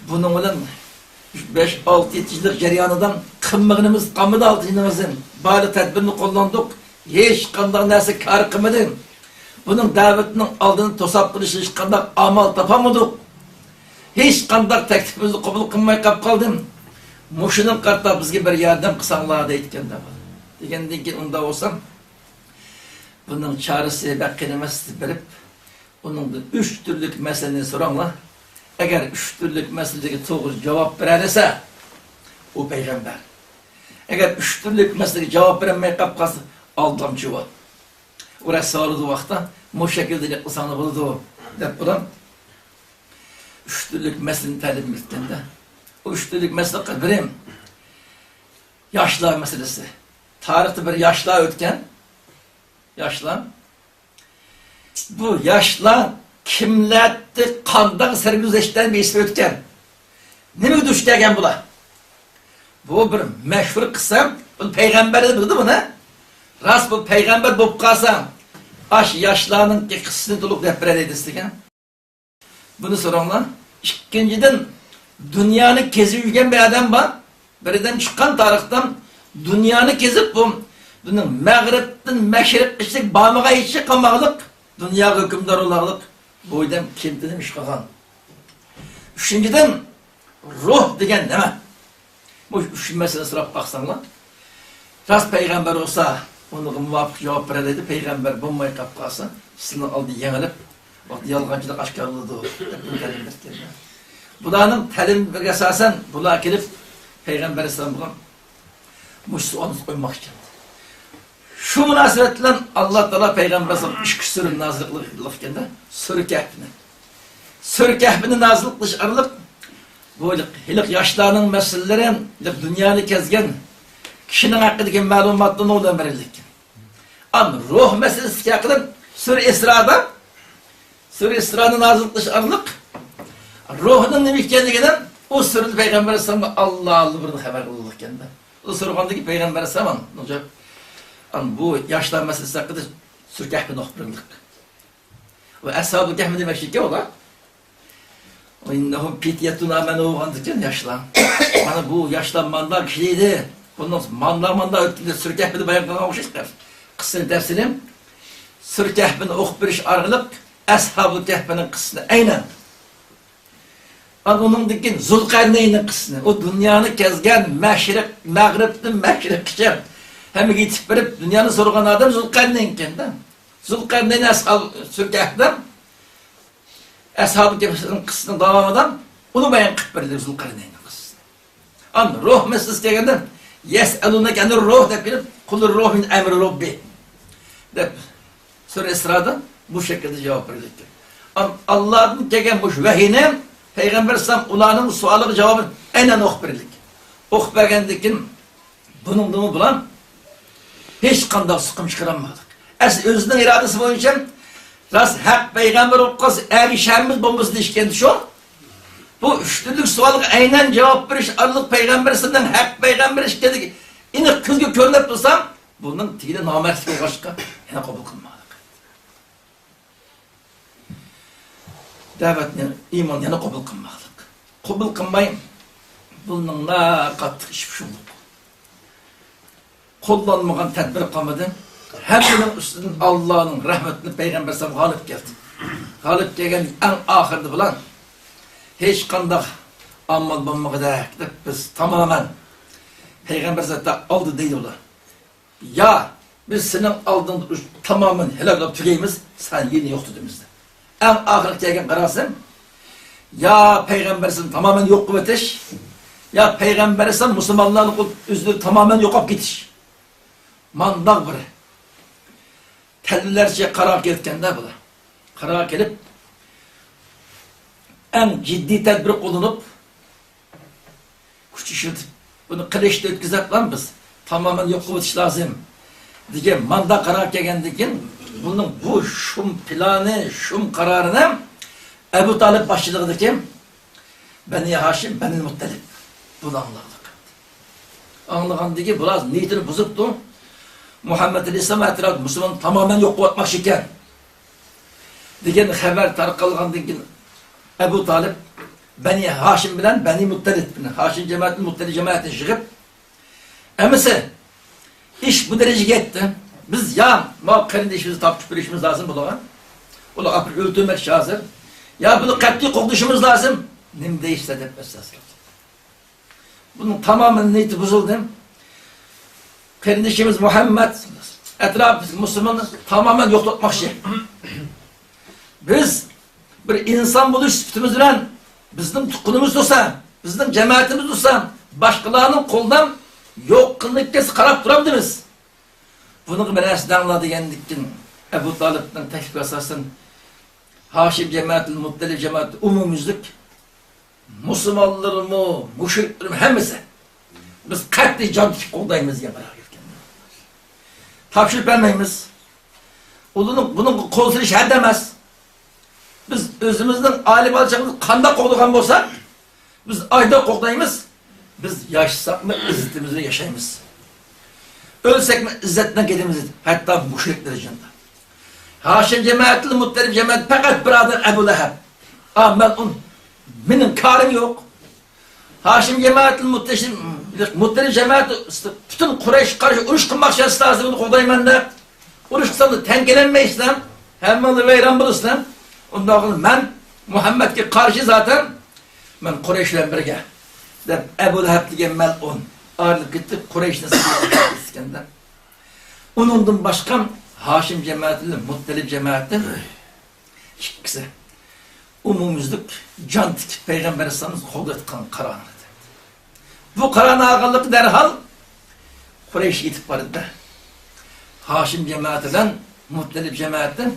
Bunun 5-6 yıllık cereyanından kımmığınımız kalmadı altınımızın. Bari tedbirini kullandık. Hiç kandak neresi kar kılmadı. Bunun davetinin aldığını tosap kılışı hiç kandak amal tapamadık. Hiç kandak teklifimizi kabul kılmaya kap kaldım. Muşunun kartta bizge bir yardım kısanlığa deyitken de var. Degenden ki onda olsam, bunun çaresi beklenemesi verip, onun 3 türlük meseleni soranla, eğer 3 türlük meseleye doğru cevap verirse, o peygamber. Eğer 3 türlük meseleye cevap vermeye kapkası, aldamcı var. Oraya sağladığı vakti, bu şekilde yaklaşanı buldu. Deyip buram, 3 türlük meselenin talim ettiğinde, o 3 türlük mesele birim, yaşlar meselesi. Tarihte bir yaşlar ötken, yaşlar, bu yaşlar kimlerdi kandan sergüzeşten bir ismi ötken. Ne mi düştü egen bula? Bu bir meşhur kısım, bu peygamber bildi mi ne? Rast bu peygamber bu kalsam, yaşlarının kısmını dolup deprede edilsin. Bunu soranlar, ikinciden dünyanı kezi yürgen bir adam var. Birden çıkan tarihten dünyanı kezip bunun Mağrib'den meşrik kışlık bağımığa içi kamağılık, dünya hükümdar olağılık, bu adam kim demiş kalan. Üçüncüden ruh degen değil mi? Bu üçüncü mesele sırap baksanlar. Rast peygamber olsa, onu muvafık cevap verildi, peygamber bulmayı kapkası, sınır aldı yenilip, yalgancılık aşkarlığı doğru. Bunların talim bir esasen, bunlar gelip, Peygamber Aleyhisselam'a musuğunu koymak için. Şu münasebetle Allah Teala Peygamber Aleyhisselam 3 küsürün nazırlıklıkken de Sürü Kehf'ini. Sürü Kehf'ini nazırlık dışarılık, böyle hilik yaşlarının meselelerin, dünyanı kezgen, kişinin hakkındaki malumatını olan verildik. Ama ruh meselesi hakkında Sürü İsra'da, Sürü İsra'nın nazırlık dışarılık, ruhunun nemikkenliğinden o sürü Peygamber Aleyhisselam'a Allah burada haber kılırken de. O sorgandaki Peygamber Aleyhisselam ne olacak? Bu yaşlar meselesi hakkında Sürü Kehf'ini okuduk. Ve Ashab-ı Kehf'in demek şey ki o da. O innehum fityetun amenu andıkken yaşlar. Bana bu yaşlanmanlar kişiydi. Bundan mandar öttüğünde Sürü Kehf'ini bayan kalmamışlar. kısını dersinim. Sır Kehf'ini okup bir iş arılık, Ashab-ı Kehf'inin kısını aynen. Onun dikin Zulkarneyn'in kısını, o dünyanı kezgen, Mağrib'nin meşrikçe, hem gitip verip dünyanı sorgan adam Zulkarneyn kendi. Zulkarneyn Sır Kehf'den, Ashab-ı Kehf'inin kısını devamadan, onu bayan kıp verilir Zulkarneyn'in kısını. An ruh meselesi degenden, yes'elûneke anir ruh de bilip, kulur ruh min emri Rabbi. De Sure Esra'da bu şekilde cevap verecek. Allah'ın gelmiş vehine Peygamber sallam ulanın sualı cevabı aynen okbirlik. Okbergendikin bunun bulan hiç kandak sıkım çıkaramadık. Özünün iradesi boyunca ras hak Peygamber okkas erişemiz bombası dişkendi şu. Bu üçlülük sualı aynen cevap veriş arılık Peygamber sallam hak Peygamber işkedi. İni kızgı körünüp tutsam bunun tili namertlik başka yine kabul kılmadık. Davetini, iman yana kabul kılmadık. Kabul kılmayın. Bunun ne kattık hiçbir şey yok. Kullanmayan tedbir kalmadı. Hepsinin üstünden Allah'ın rahmetini Peygamber sallam galip geldi. Galip gelgen en ahirde bulan hiç kandak amal bulmak da biz tamamen Peygamber sallam aldı değil ola. Ya biz senin aldığın tamamen helal olup tükeyimiz sen yeni yoktu demizde. En ahirete gelgen karasın ya Peygamber'sin tamamen yok kuvvetiş ya Peygamber'sin Müslümanların üzülü tamamen yok olup gitiş. Mandak biri. Tellilerce karar gelirken de bu da. Karar gelip en ciddi tedbir olunup küçüşürdük. Bunu kılıçta ötküzep lan biz. Tamamen yok kuvvetiş lazım. Diye mandak karar gelgendikin bunun bu şum planı, şum kararını Ebu Talib başçılığındaki Beni Haşim, Beni Muttalib. Bunu anladık. Anlayan ki biraz niyetini bozuktu. Muhammed Aleyhisselam etrafı Müslüman tamamen yok etmek şiken. Diyen haber tarkalığındaki Ebu Talib Beni Haşim bilen Beni Muttalib. Haşim cemaatini, Muttalib cemaatini çıkıp emise iş bu derece gitti. Biz ya muhakkakinde işimizi tapıp bir işimiz lazım buluğa. Ulu akıl öldürmek lazım. Ya bunu katli kokuşumuz lazım. Nem değişse de esas. Bunun tamamen niyeti bozuldu. Kardeşimiz Muhammed etrafı Müslümanı tamamen yok tutmak şey. Biz bir insan buluş sütümüzle bizim tukunumuz olsa, bizim cemaatimiz olsa başkalarının koldan yok kıllık kes karap durabiliriz. Bunu menesini anladı yendikken Ebu Talib'den teşvik esasın Haşim cemaati, Muttalib cemaati, umumizlik Müslümanların mı, müşriklerin hemisi biz katli can koldayımız ya beraber. Tapşırıp vermeyimiz. Bunun kolsunu şer demez. Biz özümüzden alim alacağımız kanda koğdukan olsak biz ayda koğdayımız biz yaşasak mı izzetimizle yaşayımız. Ölsek mi izzetine gelimiz. Hatta müşrik derecinde. Haşim cemaatli Muttalib cemaat fakat birader Ebu Leheb. Ben benim karım yok. Haşim cemaatli Muttalib cemaat bütün Kureyş karşı uruş kılmak şahsı lazım bunu kodayım ben de. Uruş kısaldı tengelenme İslam. Hemmalı veyran bul İslam. Ondan sonra ben Muhammed'e karşı zaten ben Kureyş'le birge. Ebu Leheb diye mel'un. Ağırlık gitti Kureyş'le İskender. Onundan başka Haşim cemaatiyle Muttalib cemaati ikisi umumuzluk can tikip Peygamber Efendimiz kol etken kararı. Bu kararına ağırlık derhal Kureyş itip vardı. Haşim cemaatiyle Muttalib cemaatiyle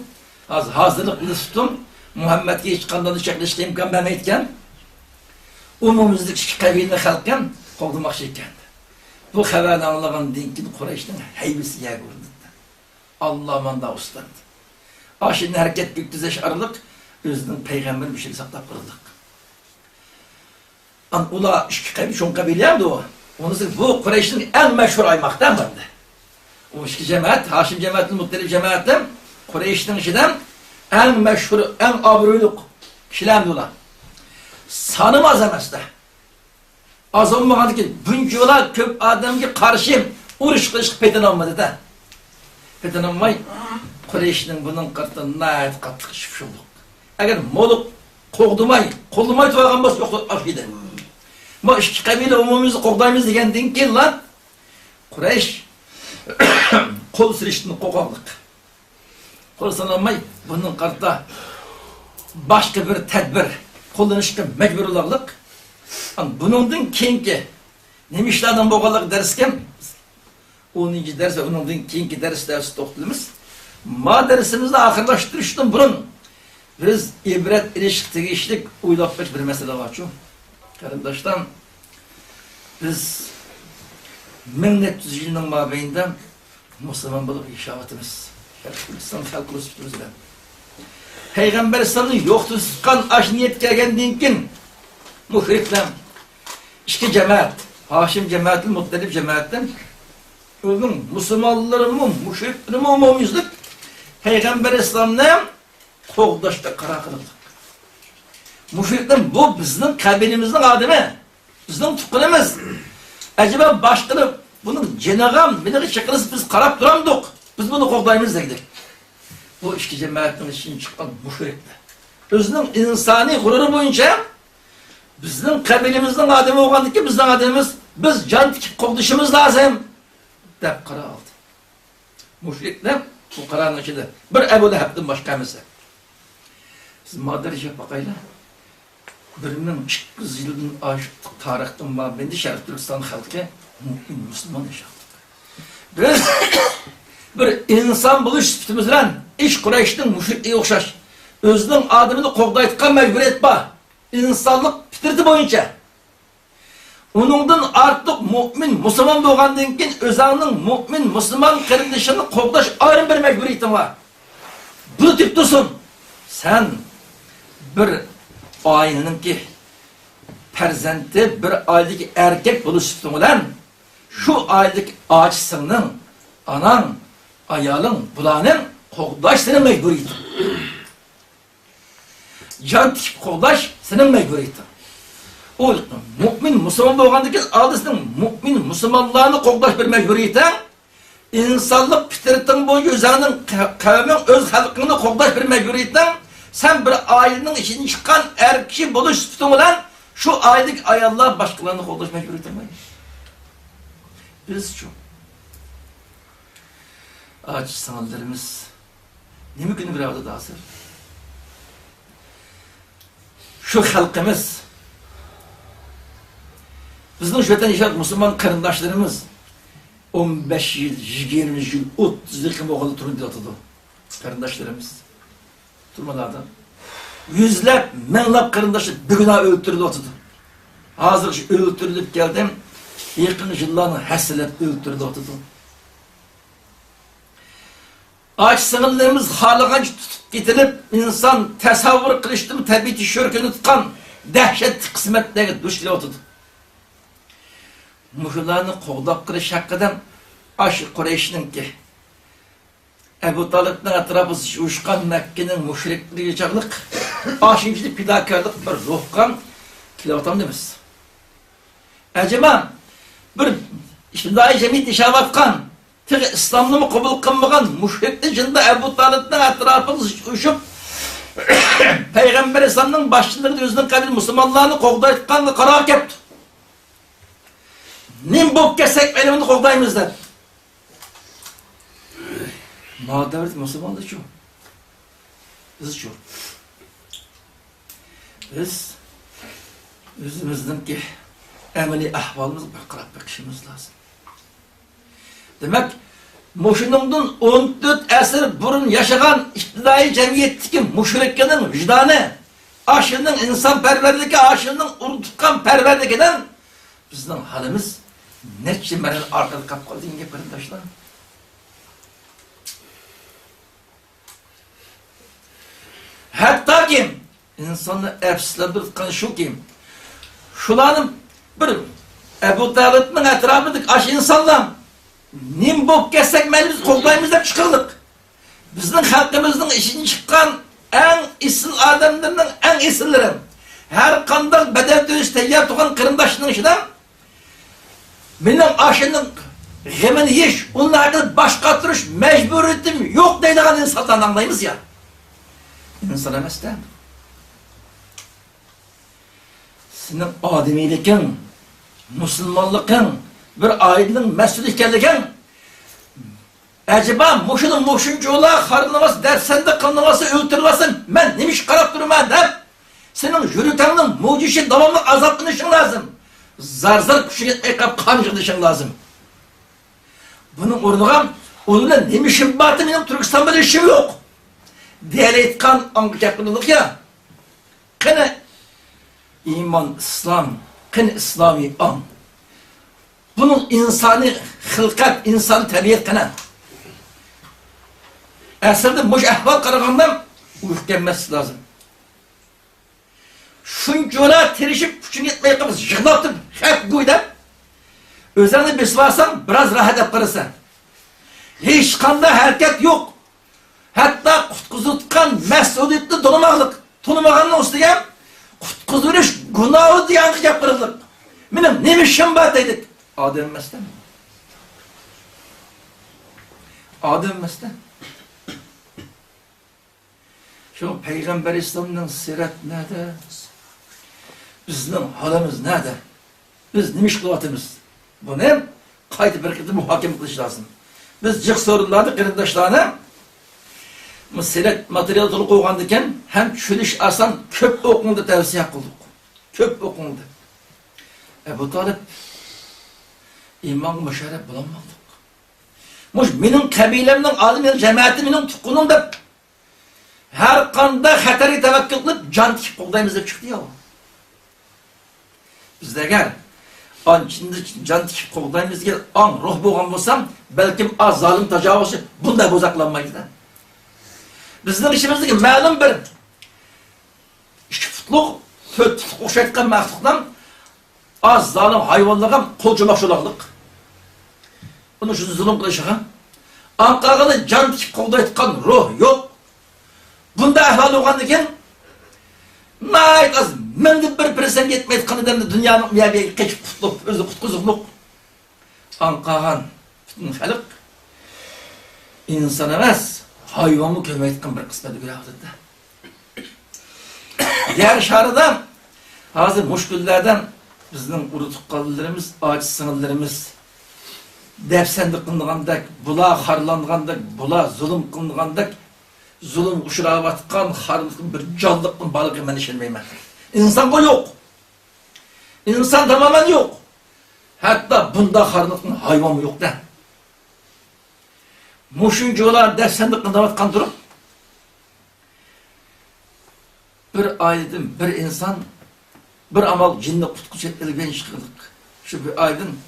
hazırlıklı tutum Muhammed'e hiç kandalı şekli imkan vermeyken umumuzluk kabilini halkken kovdurmak şeyken. Bu haberle anlayan dinkin Kureyş'ten heybisi yer vurdu. Allah'man da ustadı. Şimdi hareket güktüzeş aralık, özünün peygamber bir şey saklap kırıldık. Ula işki şon kabileyemdi o. Onun için bu Kureyş'in en meşhur aymaktan vardı. O işki cemaat, Haşim cemaatinin Muttalib cemaatinin Kureyş'in işiden en meşhur, en abruluk kişilerdi ula. Sanımaz emesde. Az olmadı ki, büncü ola köp adamki karşı uğraş kılışık peyden olmadı da. Fetanamay Kureyş'nin bunun qatdan nayet qattiq şifşulduk. Eğer moluk qoğdumay, qo'llamay turgan bo'lsa yo'q aqida. Bu ikki qabila umumimizni qo'g'daymiz degandan keyin lan Quraysh qo'l silishni qo'qoqliq. Qo'l sanamay bunun qatda başka bir tedbir qo'llanishga majburlarlik. Buningdan keyingi nima ishlardan bo'lganlik darsga 10. ders ve onundan keyingi derslerimiz to'xtalamiz. Ma dersimizni oxirlashtirishdan burun biz ibret ilişki tegishlik o'ylab bir mesele var şu. Qarindoshlar, biz 1400 yilning mobaynida musulmon bo'lib yashavyapmiz. İslam xalqi o'sibmiz bilan. Payg'ambar sallallohu yo'qdi tutgan ash niyat kelgandan keyin mushriklar ikki jamoat, Hashim cemaatil Muttalib cemaatdan o'zing musulmonlarmi, mushriklarmi umumiylik Payg'ambar islomni qo'g'dashga qaror qildik. Mushriklar bu bizning qabilimizning odami, bizning tuqqanimiz. Acaba boshqilib buni jinag'am, meni shaklis biz qarab turamdik. Biz buni qo'g'daymiz dedik. Bu ikki jamoatning ishidan chiqqan mushriklar. O'zining insoniy g'ururi bo'yicha bizning qabilimizning odami bo'lganligi bizning odamimiz, biz jon tikib qo'g'dishimiz lozim deb qaror oldi. Mushriklar bu qarorning ichida bir Abu Lahabdan boshqamiz. Siz madrasa bakayla 1200 yılın tarixten mabeyinde Şərq Türkistan halkı Müslüman yaşadı. Biz bir insan buluş sütümüzden iş Kureyş'ten müşrikliğe okşaş. Özünün adımını qoğdaytıqqa mecbur etme. İnsanlık fitriti boyunca. Onundan artık mümin, Müslüman doğandan keyin özünün mümin, Müslüman kardeşini qoğdaş ayrı bir mecburiyetin var. Bunu tip dursun. Sen bir ailenin ki perzenti bir ailedeki erkek buluştuğun olan şu ailedeki ağaçsının, anan, ayalın, bulanın qoğdaş senin mecburiyetin. Can tikip qoğdaş senin mecburiyetin. O mümin, Müslüman doğandaki aldısının mümin, Müslümanlarını qoğdaş bir mecburiyetin. İnsanlık fitretin boyu özünün kavmin öz halkını qoğdaş bir mecburiyetin. Sen bir ailenin içinden çıkan erkek buluş tutum olan şu ailedeki ayarlar başkalarını qo'llash mecburiyetin var. Biz şu ağaç sanallarımız nima günü bir avda dasır? Şu halkımız bizning şu yerden yaşayan Müslüman karındaşlarımız 15 yıl, 20 yıl, 30 yıl kim oğlu turun diye oturdu. Karındaşlarımız. Durmalardan. Yüzlep, menlap karındaşı bir günah öldürüldü oturdu. Hazır öldürülüp geldim. Yakın yıllarını hasret öldürüldü oturdu. Ağaç sınırlarımız halagan tutup getirip insan tasavvur kılıştım tabiati şörkünü tutan dehşet kısmetlere düşle oturdu. Muşularını qoğdap kırış hakkıdan aşı Kureyş'nin ki Ebu Talib'nin etrafı uçkan Mekke'nin müşrikliği çağlık aşıncılık pidakarlık bir ruhkan kilovatam demiz. Acaba bir İslam'da cemiyet işavatkan İslam'ı mı kabul kılmagan müşrikli cında Ebu Talib'nin etrafı uçup Peygamber İslam'ın başçıları özünün kabili Müslümanlarını qoğdaytıqanlı karar kepti. Nim bop kesek elimini qoğdayımız der. Mağdavret Müslüman da şu. Biz şu. Biz özümüzden ki emeli ahvalımız bakarak bakışımız lazım. Demek muşunumdun 14 asır burun yaşayan iktidai cemiyetteki müşriklerin vicdanı, aşının insanperverliği, aşının urutkan perverliğinden bizden halimiz neçe meren arkada kapkalı dinge kardeşler. Hatta ki insanı efslendirken şu ki şulanın bir Ebu Talib'nin etrafındaki aş insanlar nim bop kessek melimiz qo'g'daymiz deb chiqildik. Bizning xalqimizning ishidan chiqqan eng isil odamlarning eng isillari har qanday badal to'yish tayyor turgan qarindoshning ichidan mening ashining g'amini yeyish, ularni bosh qotirish majburiyatim yo'q deydigan insonlarni anglaymiz ya. İnsan emasdan. Senin ademiylikin, musulmonlikin, bir ailenin mas'ul ekanliging, acaba mushuni mushuncho'lar xarlamas, darsanda qilnamasa o'ltirmasin, men nima ish qarab turman deb, sening yurakingning mo'jishi davomli azoblanishing lozim. Zarzar kuchiga yetmay qolib qanjig'ishing lozim. Buning o'rniga ular nima ishim bor, mening Turkiston bilan ishim yo'q. Deyayotgan angakaplik ya. Qani iman, İslam, qani islomiy ong. Bunun insani xilqat, insan tabiat qana. Aslida mush ahvol qaraganda o'rganmas lozim. Shunchalar tirishib kuching yetmay qolib, yig'latib, xat go'ydab, o'zingni besvarsan, biroz rahat olib qarasan. Hech qanday harakat yo'q. Hatta qutqizutgan mas'uliyatni to'lamaganning ustiga qutqizilish gunohi degan gapirdik. Mening nima ishim bor dedik. Odam emasdan. Odam emasdan. Şu Peygamber İslam'ның sirat nerede? Bizning holimiz nerede? Biz nima ish qilyapmiz? Buni ham qayta bir qitim muhokama qilish lozim. Biz jiq so'rinlarni qarindoshlarni sirat material to'liq qo'ygandan keyin ham tushunish oson, ko'p o'qingni tavsiya qildik. Ko'p o'qingni. Abu Talib imom musharraf bo'lolmadi. Mush mening qabilamning olim jamoati mening tuqqanim deb her qanday xatarga tavakkul qilib jon tikib qo'ydaymiz deb chiqdi ya. Bizda agar anchindi jon tikib qo'ydayimizga ong ruh bo'lgan bo'lsam, balkim az zolim tajovuzchi bunday bo'zaqlanmaydi. Bizning ishimizdagi ma'lum bir 2 futluq, 4 futluq o'xshatgan maxluqdan az zolim hayvonlarga qo'l cho'moqchilik. Buni shu zulm qilishiga, anqag'ini jon tikib qo'ydayotgan ruh yo'q. Bunda ahval olgandan keyin nayt az mende bir persen yetmeydi kanıdan dünyanın bir keçip tutulup özü kutkuzukluk anqagan bütün xalq insan emas hayvanı kömeytken bir kısmeti günahıdır. Yer şarıda hazır muşkullerden bizden urutuq qallarımız, ağaç sınırlarımız defsendik kılıngandak, bula harlangandak, bula zulüm kılıngandak zulüm uçurağa batkan, harlıkın bir canlıkın balığı ben işinmeyim. İnsan bu yok. İnsan tamamen yok. Hatta bunda harlıkın hayvanı yok da. Muşuncular dersenlikinde batkan durup bir aydın, bir insan bir amal cinni kutkuş etmeli ben çıkırdık. Şu bir aydın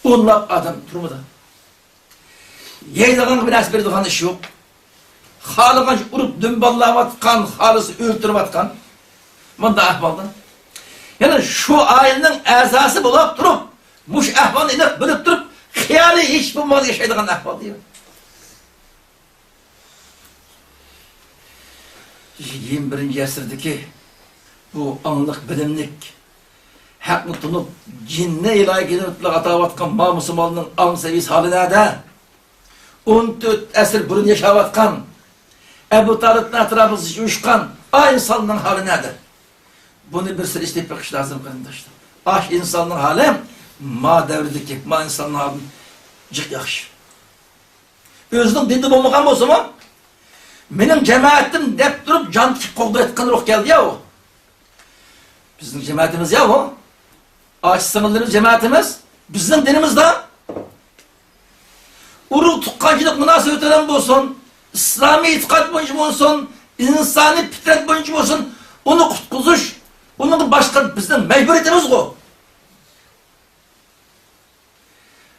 5-10 adam durmadı. Yeydiğin bir esbir duhan işi yok. Halıqanç urup dümballavatkan, halısı öldürüvatkan. Bunda ahvalda. Yani şu ailenin esası bulup durup, muş ahvalını inip bilip durup, hiyali hiç bulmadı yaşaydıgan ahval diyor. 21. asırdaki bu anlık bilimlik, haklı tunup, cinne ilahi gelip atavatkan ma musulmanının an seviyesi hali nerede? 14 asır burun yaşavatkan, Ebu Talib'nin etrafı uçkan ay insanın hali nedir? Bunu bir sürü isteyip bakış lazım kardeşler. Ah insanın hali ma devrideki ma insanın hali cık yakış. Özünün dindi bulmagan bolsa mı? Benim cemaatim dep durup can tikip kolda etken ruh geldi ya o. Bizim cemaatimiz ya o. Ağaç sınırlarımız cemaatimiz. Bizim dinimizde. Urul tukkancılık münasebetinden bolsun. İslami itikat boyunca olsun, insani fitret boyunca olsun, onu kutkuzuş, onun başka bizden mecburiyetimiz o.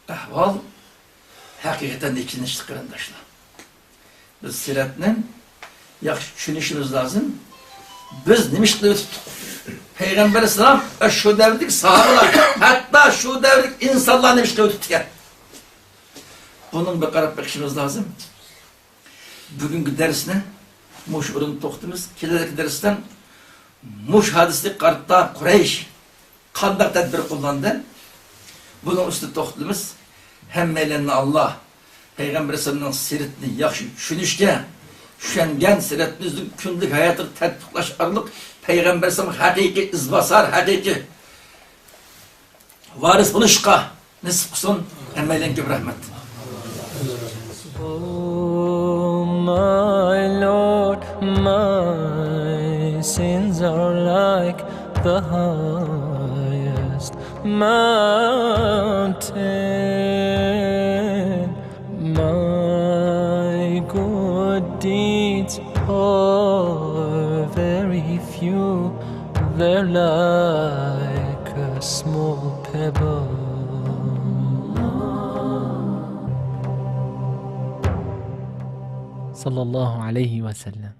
Ahval, hakikaten de ikinci kardeşler. Biz siratnen yaxşı düşünüşümüz lazım. Biz nimişli tuttuk. Peygamber Aleyhisselam şu devrdeki sahabeler, hatta şu devrdeki insanlar nimişli tuttuk ya. Bunun bir karab bakışımız lazım. Bugünkü dersine muş ürün toxtimiz, keledeki dersten muş hadislik qartta Quraysh qanday tadbir kullandı. Bunun üstü toxtimiz. Hemmelenni Allah Peygamber Sallallahu siretini yaxşı düşünüşke, düşengen siretimizni günlük hayatı tatbiklaş arılık Peygamber Sallallahu hakiki izbasar, hakiki varis buluşka nisip kılsın. Hemmelen gibi rahmet. Oh, my Lord, my sins are like the highest mountain. My good deeds are very few. They're like a small pebble. Sallallahu aleyhi ve sellem.